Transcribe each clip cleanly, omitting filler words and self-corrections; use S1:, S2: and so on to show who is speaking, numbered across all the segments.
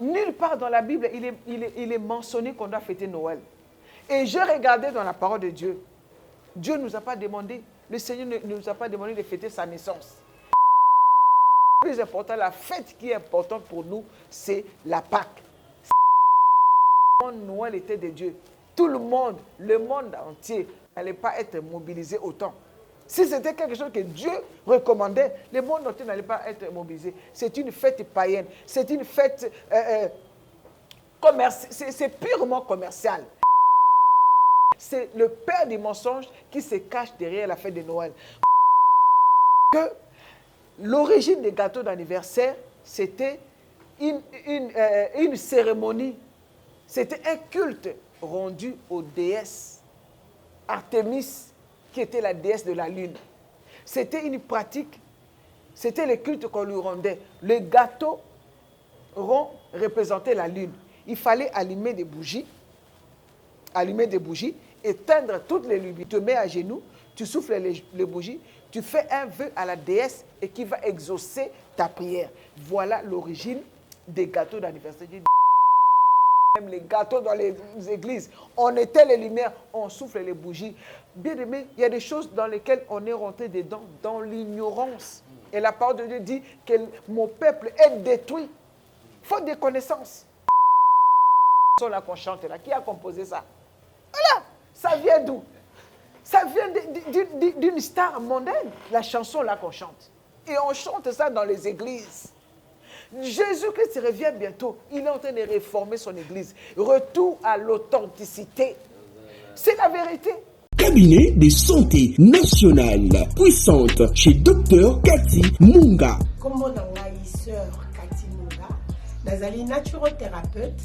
S1: Nulle part dans la Bible, il est mentionné qu'on doit fêter Noël. Et je regardais dans la parole de Dieu. Dieu ne nous a pas demandé, le Seigneur ne nous a pas demandé de fêter sa naissance. Le plus important, la fête qui est importante pour nous, c'est la Pâque. Noël était de Dieu. Tout le monde entier n'allait pas être mobilisé autant. Si c'était quelque chose que Dieu recommandait, le monde entier n'allait pas être mobilisé. C'est une fête païenne. C'est une fête commerciale. C'est purement commercial. C'est le père des mensonges qui se cache derrière la fête de Noël. Que l'origine des gâteaux d'anniversaire, c'était une cérémonie. C'était un culte rendu aux déesses. Artémis, qui était la déesse de la lune. C'était une pratique, c'était le culte qu'on lui rendait. Le gâteau rond représentait la lune. Il fallait allumer des bougies, éteindre toutes les lumières. Tu te mets à genoux, tu souffles les bougies, tu fais un vœu à la déesse et qui va exaucer ta prière. Voilà l'origine des gâteaux d'anniversaire. Même les gâteaux dans les églises, on éteint les lumières, on souffle les bougies. Bien aimé, il y a des choses dans lesquelles on est rentré dedans, dans l'ignorance. Et la parole de Dieu dit que mon peuple est détruit, faute de connaissances. La chanson qu'on chante là, qui a composé ça? Voilà, ça vient d'où? Ça vient d'une star mondaine, la chanson là qu'on chante. Et on chante ça dans les églises. Jésus-Christ revient bientôt. Il est en train de réformer son église. Retour à l'authenticité. C'est la vérité.
S2: Cabinet de santé nationale puissante chez Dr Cathy Munga.
S3: Comme on a sœur Cathy Munga, nazali naturothérapeute,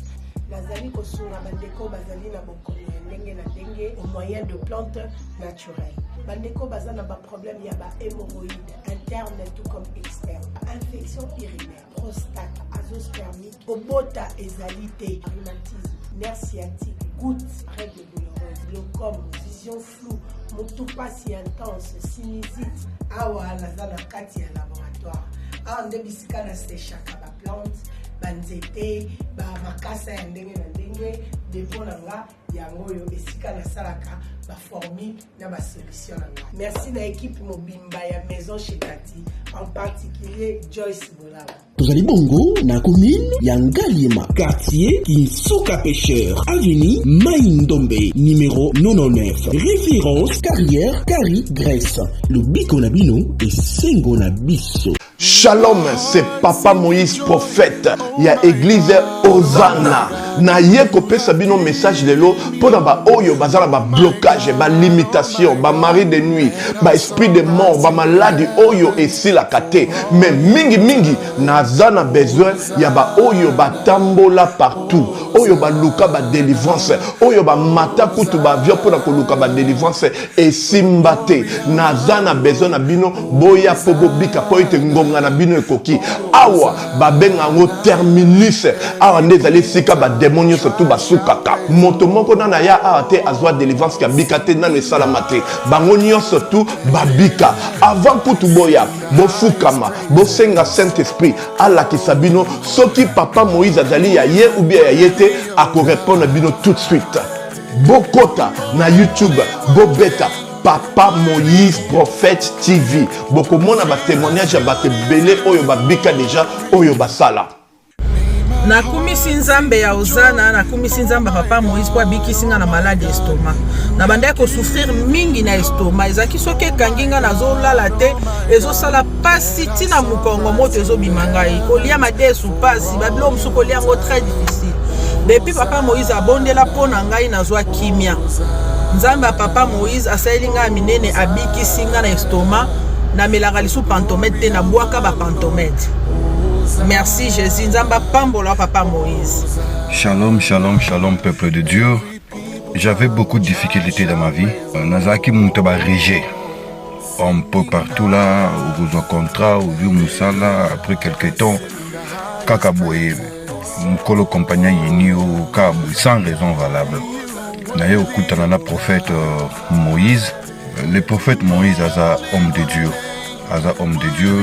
S3: nazali kosunga bandeko bazali na bokomi ndenge na ndenge au moyen de plantes naturelles. Bandeko bazana ba problème ya ba hémorroïdes interne tout comme externe, infection urinaire, prostate, azoospermite, obota ezalité, rhumatisme, nerf sciatique, gouttes, règles douloureuses, glaucome, vision floue, motopathie intense, sinusite, awa nazana kati ya laboratoire. Awa nde bisika na séchaka ba plante, banzete, ba makasa ya ndenge na ndenge, depo na nga yango yo esika na salaka ba formule na ba solution na nga. Merci na équipe mobimba ya maison chez Cathy, en particulier Joyce Bolala.
S2: Tozali bongo na commune ya Ngaliema, quartier Kinsuka Pêcheur, avenue Maïndombe, numéro 99. Référence carrière Kari Grèce. Le biko na bino et sengo na biso.
S4: Shalom, c'est Papa Moïse prophète. Il y a église Hosanna. Na ye kopé sabino message de l'eau pour ba oyo bazala ba blocage, ba limitation, ba mari de nuit, ba esprit de mort, ba maladie oyo et si la kate. Mais mingi nazana besoin ya ba oyo ba tambola partout. Oyo ba luka ba délivrance, oyo ba mata kutu ba vio pour ko luka ba délivrance et simbate. Nazana besoin na bino boya pobo bika po ite ngonga na bino ekoki. Awa ba benga ngo terminus. Awa ndezali sika ba démonio surtout basukaka moto moko na ya ate azwa délivrance ka bikate na ne salamate bangonio surtout babika avant kutu boya bofukama bosenga Saint Esprit ala kisabino soki Papa Moïse azali ya ye ou bien ya yete ako répondre bino tout de suite bokota na YouTube bobeta Papa Moïse prophète TV boko mona ba témoignage ba te belé oyo babika déjà oyo basala.
S5: Nakumisi nzambe ya Hosanna, nakumisi nzambe Papa Moïse kwa bikisinga na malade estomac. Na banda ko souffrir mingi na estomac. Ezaki soke kanginga nazo lala te, ezo sala pasi tina mukongo moto ezo bimangai. Kolia mate sou pasi, bablo msu kolia ngo très difficile. Depuis Papa Moïse abondela pona ngai nazwa kimia. Nzambe Papa Moïse asalinga minene abikisinga na estomac, na melaka lisu pantomètre te na bwaka ba pantomètre. Merci Jésus, Nzamba Pambola Papa Moïse.
S6: Shalom, shalom, shalom peuple de Dieu. J'avais beaucoup de difficultés dans ma vie. Nazaki Moutaba Régé. Un peu partout là, où vous en contrat, où vous Moussala, après quelques temps, Kakaboé, Mkolo compagnon Yeni au Kabou, sans raison valable. D'ailleurs, au Koutanana prophète Moïse, le prophète Moïse est un homme de Dieu. Aza homme de Dieu,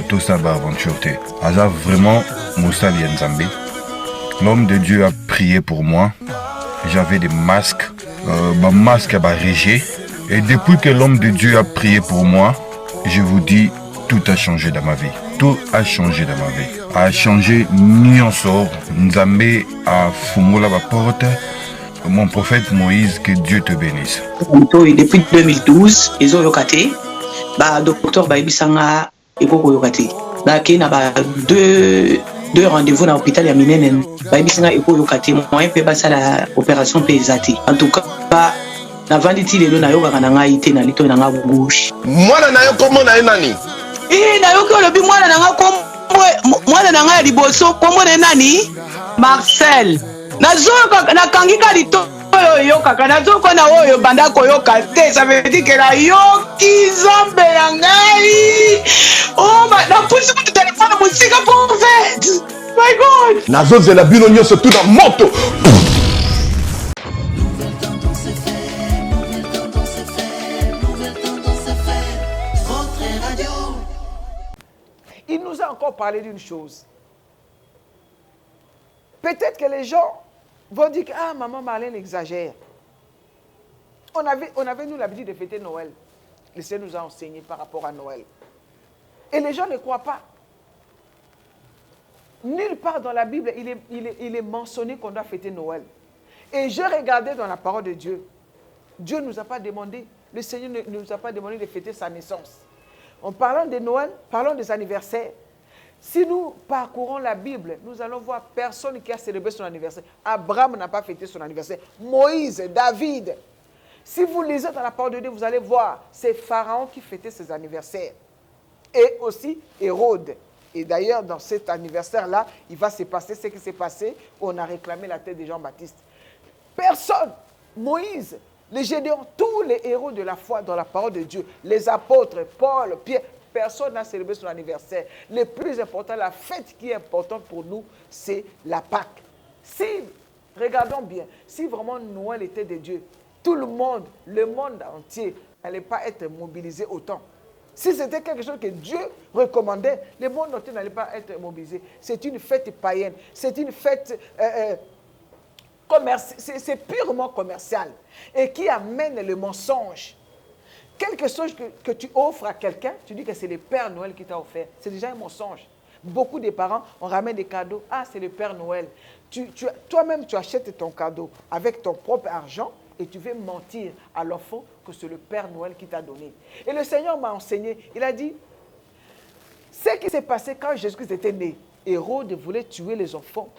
S6: tout ça va aventure. Aza vraiment Moussa Lienzambe. L'homme de Dieu a prié pour moi. J'avais des masques, masque à réger. Et depuis que l'homme de Dieu a prié pour moi, je vous dis, tout a changé dans ma vie. Tout a changé dans ma vie. A changé Nyonso. Nzambe a fungola la porte. Mon prophète Moïse, que Dieu te bénisse.
S7: Depuis 2012, ils ont yokaté. Docteur Baibisanga Eko yokaté. Qui n'a deux rendez-vous dans l'hôpital Yaminenen. Baibisanga Eko yokaté. Moi, je fais la opération pesate. En tout cas, na vanditi lelo na yoka na ngai te na lito na nga gauche.
S4: Mwana na yo komo na nani?
S7: Na yo ko lobi mwana na nga kombo mwana na nga liboso kombo na nani? Marcel. Nazoka na kangika lito yo kaka nazoka na oyo banda ko yoka te, ça veut dire que la yoki zombe ya ngai. Oh na pusi ku téléphone musika prophète. My God.
S4: Nazozela bino nyonso tout na moto.
S1: Il nous a encore parlé d'une chose. Peut-être que les gens vont dire que ah, maman Marlène exagère. On avait nous l'habitude de fêter Noël. Le Seigneur nous a enseigné par rapport à Noël. Et les gens ne croient pas. Nulle part dans la Bible, il est mentionné qu'on doit fêter Noël. Et je regardais dans la parole de Dieu. Dieu ne nous a pas demandé, le Seigneur ne nous a pas demandé de fêter sa naissance. En parlant de Noël, parlons des anniversaires. Si nous parcourons la Bible, nous allons voir personne qui a célébré son anniversaire. Abraham n'a pas fêté son anniversaire. Moïse, David. Si vous lisez dans la parole de Dieu, vous allez voir, c'est Pharaon qui fêtait ses anniversaires. Et aussi Hérode. Et d'ailleurs, dans cet anniversaire-là, il va se passer ce qui s'est passé. On a réclamé la tête de Jean-Baptiste. Personne, Moïse, les Gédéons, tous les héros de la foi dans la parole de Dieu, les apôtres, Paul, Pierre, personne n'a célébré son anniversaire. Le plus important, la fête qui est importante pour nous, c'est la Pâque. Si, regardons bien, si vraiment Noël était de Dieu, tout le monde entier n'allait pas être mobilisé autant. Si c'était quelque chose que Dieu recommandait, le monde entier n'allait pas être mobilisé. C'est une fête païenne, c'est une fête c'est purement commercial et qui amène le mensonge. Quelque chose que tu offres à quelqu'un, tu dis que c'est le Père Noël qui t'a offert. C'est déjà un mensonge. Beaucoup de parents, on ramène des cadeaux. Ah, c'est le Père Noël. Toi-même, tu achètes ton cadeau avec ton propre argent et tu veux mentir à l'enfant que c'est le Père Noël qui t'a donné. Et le Seigneur m'a enseigné. Il a dit, ce qui s'est passé quand Jésus-Christ était né, Hérode voulait tuer les enfants.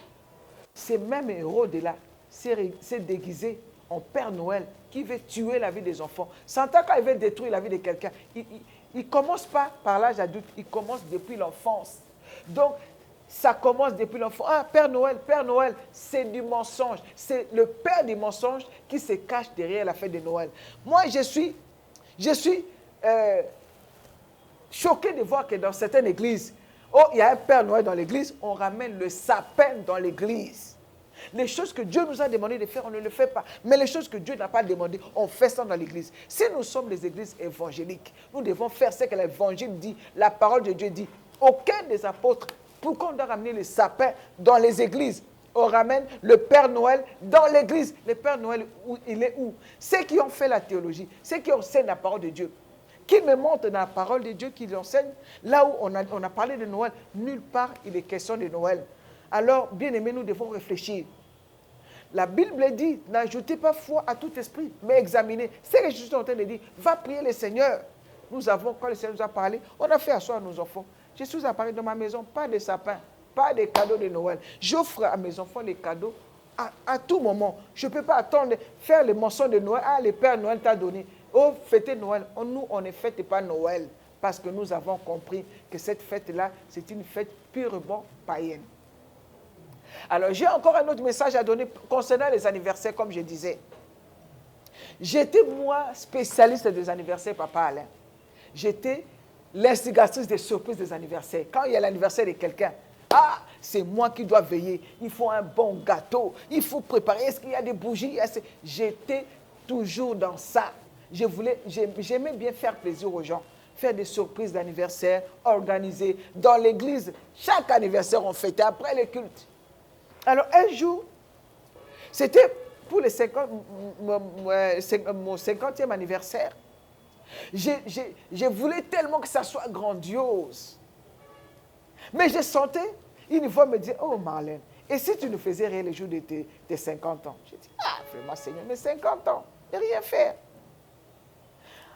S1: Ces mêmes Hérode-là s'est déguisé en Père Noël qui veut tuer la vie des enfants. Satan, quand il veut détruire la vie de quelqu'un, il ne commence pas par l'âge adulte, il commence depuis l'enfance. Donc, ça commence depuis l'enfance. Ah, Père Noël, c'est du mensonge. C'est le père du mensonge qui se cache derrière la fête de Noël. Moi, je suis choqué de voir que dans certaines églises, il y a un Père Noël dans l'église, on ramène le sapin dans l'église. Les choses que Dieu nous a demandé de faire, on ne le fait pas. Mais les choses que Dieu n'a pas demandé, on fait ça dans l'église. Si nous sommes des églises évangéliques, nous devons faire ce que l'évangile dit, la parole de Dieu dit. Aucun des apôtres, pourquoi on doit ramener le sapin dans les églises? On ramène le Père Noël dans l'église. Le Père Noël, il est où? Ceux qui ont fait la théologie, ceux qui enseignent la parole de Dieu, qui me montrent dans la parole de Dieu qu'ils enseignent, là où on a parlé de Noël, nulle part il est question de Noël. Alors, bien aimés, nous devons réfléchir. La Bible dit, n'ajoutez pas foi à tout esprit, mais examinez. C'est que je suis en train de dire, va prier le Seigneur. Nous avons, quand le Seigneur nous a parlé, on a fait asseoir nos enfants. Je suis apparu dans ma maison, pas de sapin, pas de cadeaux de Noël. J'offre à mes enfants les cadeaux à tout moment. Je ne peux pas attendre, faire les mensonges de Noël. Ah, le Père Noël t'a donné. Oh, fêtez Noël. Nous, on ne fête pas Noël parce que nous avons compris que cette fête-là, c'est une fête purement païenne. Alors, j'ai encore un autre message à donner concernant les anniversaires, comme je disais. J'étais, moi, spécialiste des anniversaires, Papa Alain. J'étais l'instigatrice des surprises des anniversaires. Quand il y a l'anniversaire de quelqu'un, ah, c'est moi qui dois veiller. Il faut un bon gâteau. Il faut préparer. Est-ce qu'il y a des bougies? J'étais toujours dans ça. J'aimais bien faire plaisir aux gens. Faire des surprises d'anniversaire, organiser. Dans l'église, chaque anniversaire, on fêtait après le culte. Alors, un jour, c'était pour mon 50e anniversaire. Je voulais tellement que ça soit grandiose. Mais je sentais, une fois me dire, oh Marlène, et si tu nous faisais rien le jour de tes 50 ans? J'ai dit, ah, vraiment Seigneur, mais 50 ans, je n'ai rien faire.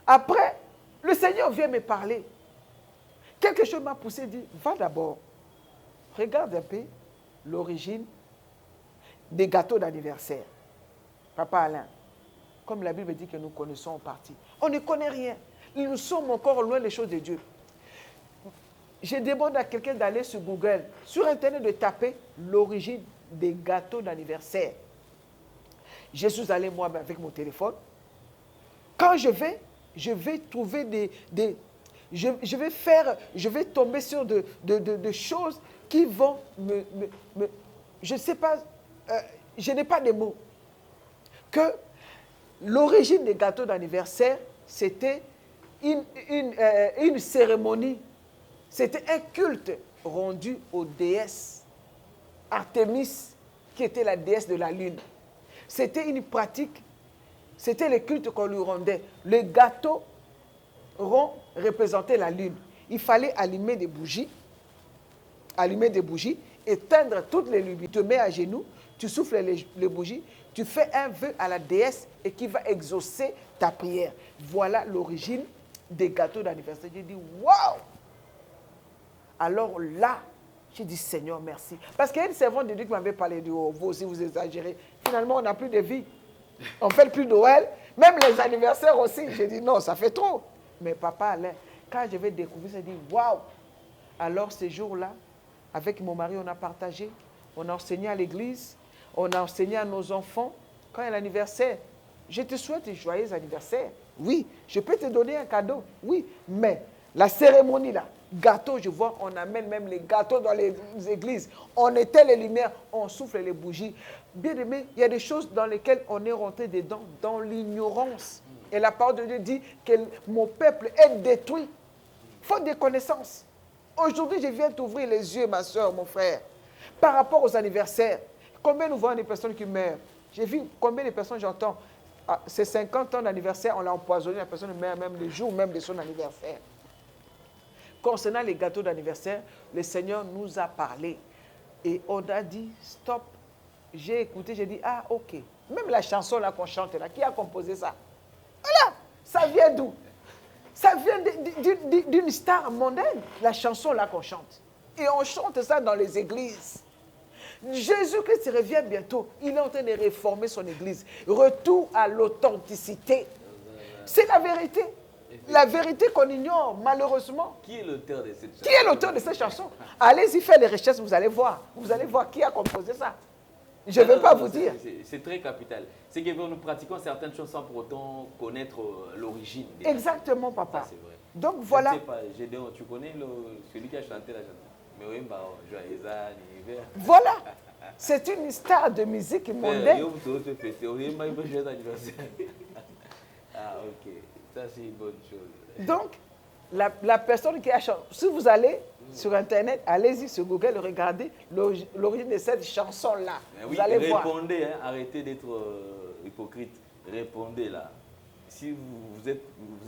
S1: Après, le Seigneur vient me parler. Quelque chose m'a poussé, dit, va d'abord, regarde un peu l'origine des gâteaux d'anniversaire. Papa Alain, comme la Bible dit que nous connaissons en partie, on ne connaît rien. Nous sommes encore loin des choses de Dieu. Je demande à quelqu'un d'aller sur Google, sur Internet, de taper l'origine des gâteaux d'anniversaire. Je suis allé moi-même avec mon téléphone. Quand je vais trouver je vais tomber sur de choses qui vont je ne sais pas, je n'ai pas de mots. Que l'origine des gâteaux d'anniversaire, c'était une cérémonie. C'était un culte rendu aux déesses. Artémis, qui était la déesse de la lune. C'était une pratique, c'était le culte qu'on lui rendait. Les gâteaux ronds représentaient la lune. Il fallait allumer des bougies, éteindre toutes les lumières. Tu te mets à genoux, tu souffles les bougies, tu fais un vœu à la déesse et qui va exaucer ta prière. Voilà l'origine des gâteaux d'anniversaire. J'ai dit, waouh! Alors là, j'ai dit, Seigneur, merci. Parce qu'il y a une servante de Dieu qui m'avait parlé de vous aussi, vous exagérez. Finalement, on n'a plus de vie. On ne fait plus Noël, même les anniversaires aussi. J'ai dit, non, ça fait trop. Mais papa Alain, quand je vais découvrir, j'ai dit, waouh! Alors, ces jours-là, avec mon mari, on a partagé, on a enseigné à l'église, on a enseigné à nos enfants. Quand il y a l'anniversaire, je te souhaite un joyeux anniversaire. Oui, je peux te donner un cadeau. Oui, mais la cérémonie là, gâteau, je vois, on amène même les gâteaux dans les églises. On éteint les lumières, on souffle les bougies. Bien aimé, il y a des choses dans lesquelles on est rentré dedans, dans l'ignorance. Et la parole de Dieu dit que mon peuple est détruit, faute de connaissances. Aujourd'hui, je viens t'ouvrir les yeux, ma soeur, mon frère, par rapport aux anniversaires. Combien nous voyons des personnes qui meurent? J'ai vu combien de personnes j'entends. C'est 50 ans d'anniversaire, on l'a empoisonné, la personne meurt même le jour même de son anniversaire. Concernant les gâteaux d'anniversaire, le Seigneur nous a parlé. Et on a dit, stop. J'ai écouté, j'ai dit, ah, ok. Même la chanson là qu'on chante là, qui a composé ça? Voilà, ça vient d'où? Ça vient d'une star mondaine, la chanson là qu'on chante. Et on chante ça dans les églises. Jésus-Christ revient bientôt. Il est en train de réformer son église. Retour à l'authenticité. C'est la vérité. La vérité qu'on ignore, malheureusement.
S8: Qui est l'auteur de cette chanson?
S1: Qui est l'auteur de cette chanson? Allez-y faire les recherches, vous allez voir. Vous allez voir qui a composé ça. Je ne vais pas vous dire.
S8: C'est très capital. C'est que nous pratiquons certaines choses sans pour autant connaître l'origine.
S1: Exactement, papa.
S8: C'est vrai.
S1: Donc voilà.
S8: Je ne sais pas, tu connais celui qui a chanté la chanson? Mais oui, joyeux anniversaire.
S1: Voilà. C'est une star de musique mondaine.
S8: Ah, ok. Ça, c'est une bonne chose.
S1: Donc, la personne qui a chanté, si vous allez sur Internet, allez-y sur Google, regardez l'origine de cette chanson-là.
S8: Oui,
S1: vous allez voir.
S8: Répondez, hein, arrêtez d'être hypocrite. Répondez là. Si vous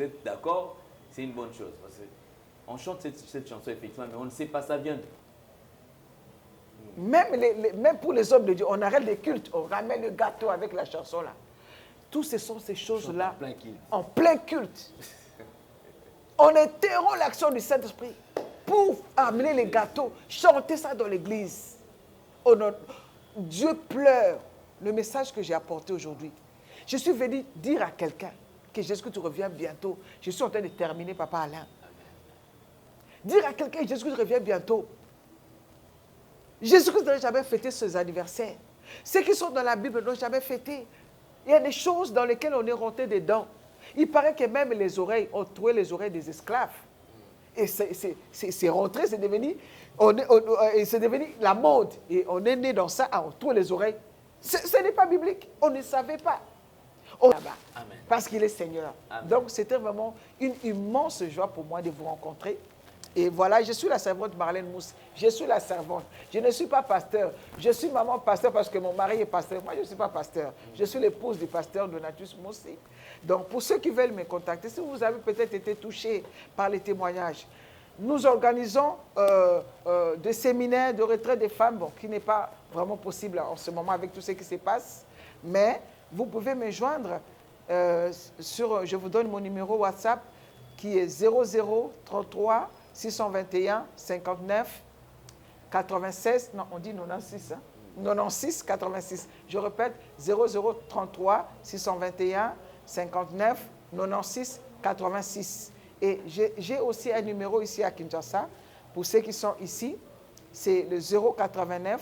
S8: êtes d'accord, c'est une bonne chose. Parce on chante cette chanson, effectivement, mais on ne sait pas ça vient d'où.
S1: Même pour les hommes de Dieu, on arrête les cultes, on ramène le gâteau avec la chanson là. Tous ce sont ces choses-là en plein culte. On interrompt l'action du Saint-Esprit pour amener les gâteaux, chanter ça dans l'église. Oh non, Dieu pleure. Le message que j'ai apporté aujourd'hui. Je suis venu dire à quelqu'un que Jésus-Christ revient bientôt. Je suis en train de terminer, papa Alain. Dire à quelqu'un que Jésus-Christ revient bientôt. Jésus-Christ n'a jamais fêté ses anniversaires. Ceux qui sont dans la Bible n'ont jamais fêté. Il y a des choses dans lesquelles on est rentré dedans. Il paraît que même les oreilles, on trouvé les oreilles des esclaves. Et c'est rentré, c'est devenu la mode. Et on est né dans ça, on trouve les oreilles. Ce n'est pas biblique. On ne savait pas. Parce qu'il est Seigneur.
S8: Amen.
S1: Donc c'était vraiment une immense joie pour moi de vous rencontrer. Et voilà, je suis la servante Marlène Mousse. Je suis la servante. Je ne suis pas pasteur. Je suis maman pasteur parce que mon mari est pasteur. Moi, je ne suis pas pasteur. Je suis l'épouse du pasteur Donatus Moussi. Donc, pour ceux qui veulent me contacter, si vous avez peut-être été touchés par les témoignages, nous organisons des séminaires de retraite des femmes, bon, qui n'est pas vraiment possible en ce moment avec tout ce qui se passe. Mais vous pouvez me joindre je vous donne mon numéro WhatsApp qui est 0033 621 59 96, non, on dit 96, hein? 96 86. Je répète, 0033 621 59 96 86. Et j'ai aussi un numéro ici à Kinshasa, pour ceux qui sont ici, c'est le 089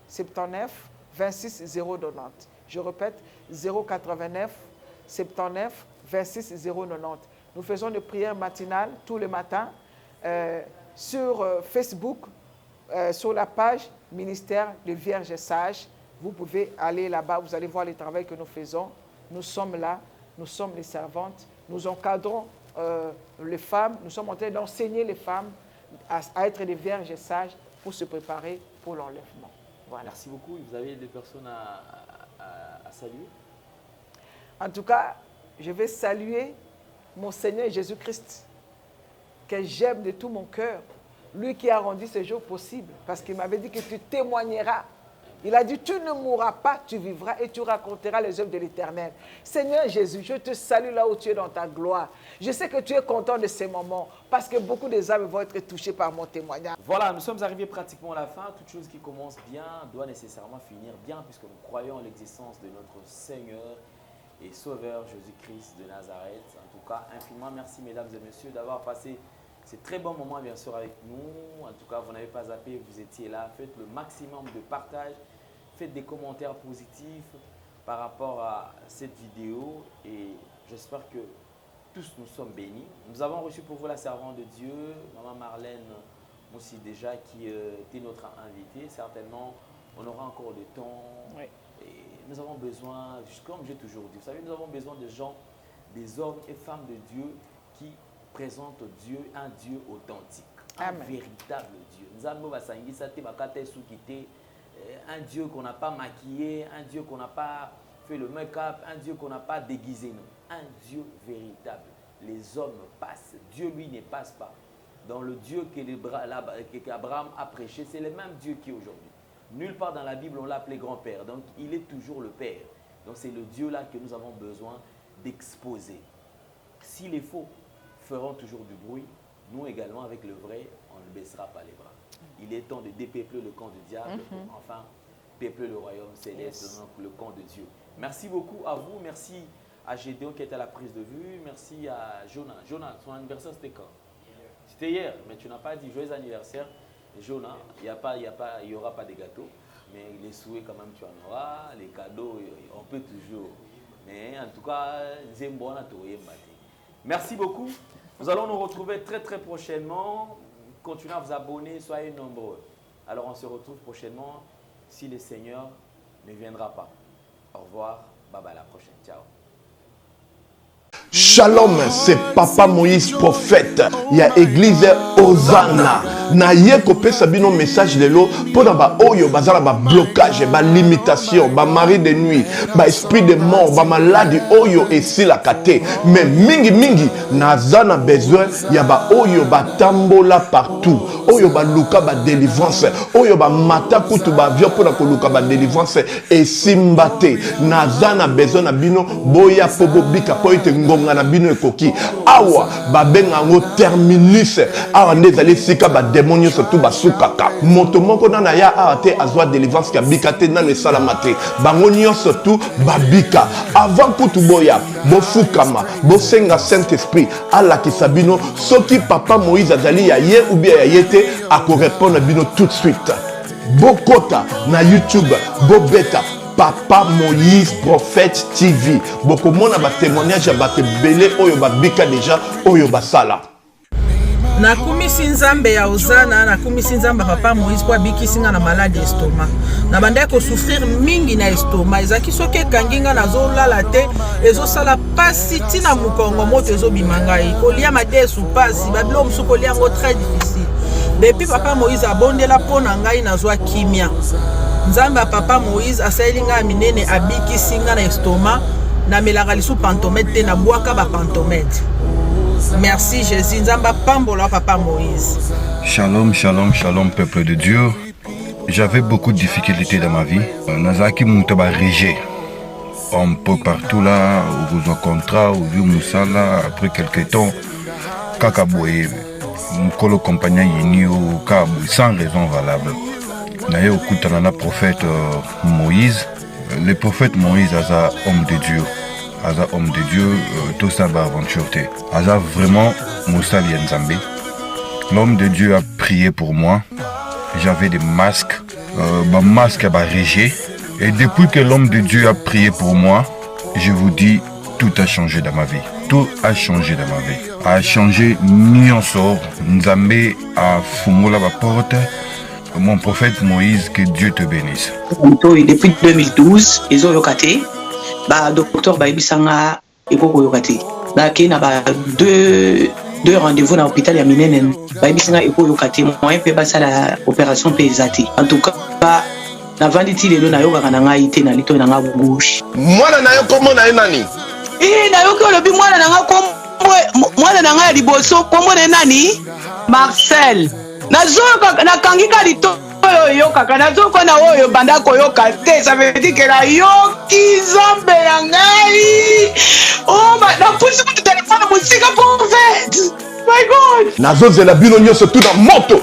S1: 79 26 090. Je répète, 089 79 26 090. Nous faisons des prières matinales tous les matins sur Facebook, sur la page Ministère de Vierges Sages. Vous pouvez aller là-bas, vous allez voir le travail que nous faisons. Nous sommes là, nous sommes les servantes, nous encadrons les femmes, nous sommes en train d'enseigner les femmes à être des vierges sages pour se préparer pour l'enlèvement. Voilà.
S8: Merci beaucoup. Vous avez des personnes à saluer?
S1: En tout cas, je vais saluer mon Seigneur Jésus-Christ, que j'aime de tout mon cœur. Lui qui a rendu ce jour possible, parce qu'il m'avait dit que tu témoigneras. Il a dit, tu ne mourras pas, tu vivras et tu raconteras les œuvres de l'Éternel. Seigneur Jésus, je te salue là où tu es dans ta gloire. Je sais que tu es content de ces moments, parce que beaucoup des âmes vont être touchées par mon témoignage.
S8: Voilà, nous sommes arrivés pratiquement à la fin. Toute chose qui commence bien doit nécessairement finir bien, puisque nous croyons en l'existence de notre Seigneur et Sauveur Jésus-Christ de Nazareth. En tout cas, infiniment merci, mesdames et messieurs, d'avoir passé ces très bons moments, bien sûr, avec nous. En tout cas, vous n'avez pas zappé, vous étiez là. Faites le maximum de partage. Faites des commentaires positifs par rapport à cette vidéo. Et j'espère que tous nous sommes bénis. Nous avons reçu pour vous la servante de Dieu, Maman Marlène Moussi déjà, qui était notre invitée. Certainement, on aura encore du temps. Oui. Et nous avons besoin, comme j'ai toujours dit, vous savez, nous avons besoin de gens, des hommes et femmes de Dieu qui présentent Dieu, un Dieu authentique, Amen. Un véritable Dieu. Un Dieu qu'on n'a pas maquillé, un Dieu qu'on n'a pas fait le make-up, un Dieu qu'on n'a pas déguisé. Non. Un Dieu véritable. Les hommes passent, Dieu lui ne passe pas. Dans le Dieu qu'Abraham a prêché, c'est le même Dieu qui est aujourd'hui. Nulle part dans la Bible on l'a appelé grand-père, donc il est toujours le Père. Donc c'est le Dieu-là que nous avons besoin d'exposer. Si les faux feront toujours du bruit, nous également avec le vrai, on ne baissera pas les bras. Il est temps de dépeupler le camp du diable pour enfin peupler le royaume céleste, le camp de Dieu. Merci beaucoup à vous, merci à Gédéon qui était à la prise de vue, merci à Jonah. Jonah, son anniversaire c'était quand? C'était hier, mais tu n'as pas dit joyeux anniversaire. Jonah, il n'y aura pas de gâteaux, mais les souhaits quand même tu en auras, les cadeaux on peut toujours. Mais en tout cas, merci beaucoup. Nous allons nous retrouver très très prochainement. Continuez à vous abonner, soyez nombreux. Alors on se retrouve prochainement si le Seigneur ne viendra pas. Au revoir, bye bye, à la prochaine, ciao.
S4: Shalom, c'est Papa Moïse prophète. Il y a église Hosanna. Na yeko pesa bino message lelo pour ba oyo bazala ba blocage, ba limitation, ba mari de nuit, ba esprit de mort, ba maladie oyo et si la kate. Mais mingi nazana besoin ya ba oyo ba tambola partout. Oyo ba luka ba délivrance, oyo ba mata kutu ba vio pour ko luka ba délivrance et simbate. Nazana besoin na bino boya pobo bika poite ngonga na bino ekoki. Awa ba benga ngo terminus. Awa ndezali sika ba démonios surtout basukaka. Moto moko na ya ate azwa délivrance ka bikate na le salamate. Bangonio surtout babika. Avant kutu boya, bo fukama, bo senga Saint-Esprit ala kisabino soki Papa Moïse azali ya ye ou bien ya yete ako répondre bino tout de suite. Bokota na YouTube, bobeta Papa Moïse Prophète TV. Beaucoup mona ba témoignage ya ba belé oyo ba bika déjà oyo basala.
S5: Nakumisi nzambe ya Hosanna, nakumisi nzambe Papa Moïse kwa bikisinga na malade estomac. Na banda ko souffrir mingi na estomac. Ezaki soke kanginga na zo lala te, ezo sala pasi tina mukongo moto ezo bimangai. Kolia madesu pasi, babilo musuko lia ngo très difficile. Depuis papa Moïse abondela pona ngai nazwa kimia. Nzambe papa Moïse asayelinga minene abiki singa na estoma na melaka lisu pantomètre na boaka ba pantomètre. Merci Jésus, nzamba pambola papa Moïse.
S6: Shalom, shalom, shalom peuple de Dieu. J'avais beaucoup de difficultés dans ma vie. Nazaki Moutaba Régé. Un peu partout là, au besoin contrat, au vieux Moussala, après quelques temps, Kakaboué, Mkolo compagnon Yini au Kabou, sans raison valable. Naye au Koutanana prophète Moïse. Le prophète Moïse, Aza homme de Dieu. Aza homme de Dieu, tout ça va aventure. Aza vraiment Moussali Nzambe. L'homme de Dieu a prié pour moi. J'avais des masques, masque à Régé. Et depuis que l'homme de Dieu a prié pour moi, je vous dis, tout a changé dans ma vie. Tout a changé dans ma vie. A changé Nyonsor, Nzambe a fumé la porte. Mon prophète Moïse, que Dieu te bénisse.
S7: Depuis 2012, ils ont yokaté. Docteur Baibisanga et Koko yokaté. Il y a deux rendez-vous dans l'hôpital ya minene Baibisanga et Koko yokaté. Moi, je peux la opération pesati. En tout cas, na vanditi lelo na yoka kananga ite na lito na gauche.
S4: Mwana na yo komo na nani?
S7: Na yo ko lobi mwana na nga kombo mwana na nga ya liboso kombo na nani? Marcel. Nazoka na kangika lito yo kaka nazoka na oyo banda ko yoka te, ça veut dire que la yoki zambe ya ngai. Oh na pusi ku téléphone musika pour fait. My God.
S4: Nazo zela bino nyonso tout na moto.